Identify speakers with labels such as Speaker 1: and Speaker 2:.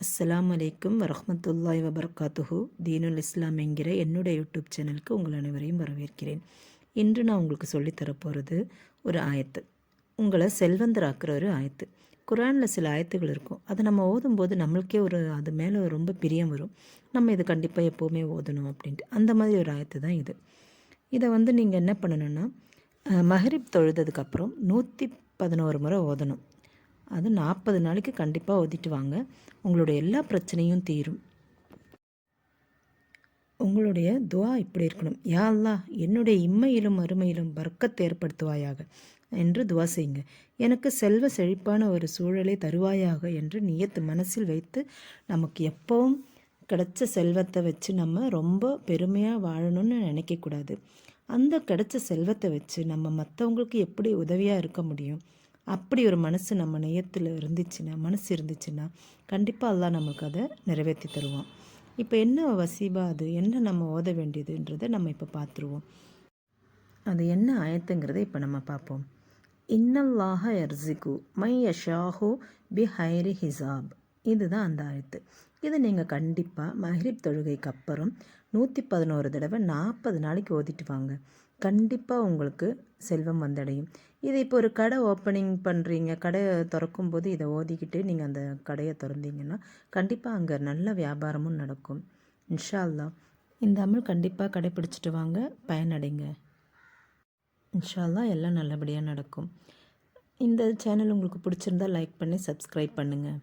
Speaker 1: அஸ்ஸலாமு அலைக்கும் வரஹ்மத்துல்லாஹி வபரகாத்துஹு. தீனுல் இஸ்லாம் என்கிற என்னுடைய யூடியூப் சேனலுக்கு உங்கள் அனைவரையும் வரவேற்கிறேன். இன்று நான் உங்களுக்கு சொல்லித்தரப்போகிறது ஒரு ஆயத்து, உங்களை செல்வந்தராக்குற ஒரு ஆயத்து. குரானில் சில ஆயத்துகள் இருக்கும், அதை நம்ம ஓதும்போது நம்மளுக்கே அது மேலே ரொம்ப பிரியம் வரும். நம்ம இது கண்டிப்பாக எப்போவுமே ஓதணும் அப்படின்ட்டு. அந்த மாதிரி ஒரு ஆயத்து தான் இது. இதை நீங்கள் என்ன பண்ணணுன்னா, மஹ்ரிப் தொழுததுக்கப்புறம் 111 முறை ஓதணும். அது 40 நாளைக்கு கண்டிப்பாக ஓதிட்டு வாங்க. உங்களுடைய எல்லா பிரச்சனையும் தீரும். உங்களுடைய துவா இப்படி இருக்கணும்: யா அல்லாஹ், என்னுடைய இம்மையிலும் அருமையிலும் பர்க்கத் ஏற்படுத்துவாயாக என்று துவா செய்யுங்க. எனக்கு செல்வ செழிப்பான ஒரு சூழலை தருவாயாக என்று நியத்து மனசில் வைத்து, நமக்கு எப்பவும் கிடைச்ச செல்வத்தை வச்சு நம்ம ரொம்ப பெருமையாக வாழணும்னு நினைக்கக்கூடாது. அந்த கிடைச்ச செல்வத்தை வச்சு நம்ம மற்றவங்களுக்கு எப்படி உதவியாக இருக்க முடியும், அப்படி ஒரு மனசு நம்ம நெய்யத்தில் இருந்துச்சுன்னா கண்டிப்பாக அல்லாஹ் நமக்கு அதை நிறைவேற்றி தருவான். இப்போ என்ன வசீபா, அது என்ன நம்ம ஓத வேண்டியதுன்றதை நம்ம இப்போ பார்த்துருவோம். அது என்ன ஆயத்துங்கிறத இப்போ நம்ம பார்ப்போம். இன்னல்லாஹ யர்ஸிகு மை யஷாஹு பி ஹைரி ஹிசாப். இதுதான் அந்த ஆயத்து. இது நீங்கள் கண்டிப்பாக மஹ்ரிப் தொழுகைக்கு அப்புறம் 111 தடவை 40 நாளைக்கு ஓதிட்டு வாங்க. கண்டிப்பாக உங்களுக்கு செல்வம் வந்தடையும். இதை இப்போ ஒரு கடை ஓப்பனிங் பண்ணுறீங்க, கடை திறக்கும்போது இதை ஓதிக்கிட்டு நீங்கள் அந்த கடையை திறந்தீங்கன்னா கண்டிப்பாக அங்கே நல்ல வியாபாரமும் நடக்கும். இன்ஷா அல்லாஹ் இந்த அமல் கண்டிப்பாக கடைப்பிடிச்சிட்டு வாங்க, பயனடைங்க. இன்ஷா அல்லாஹ் எல்லாம் நல்லபடியாக நடக்கும். இந்த சேனல் உங்களுக்கு பிடிச்சிருந்தால் லைக் பண்ணி சப்ஸ்கிரைப் பண்ணுங்கள்.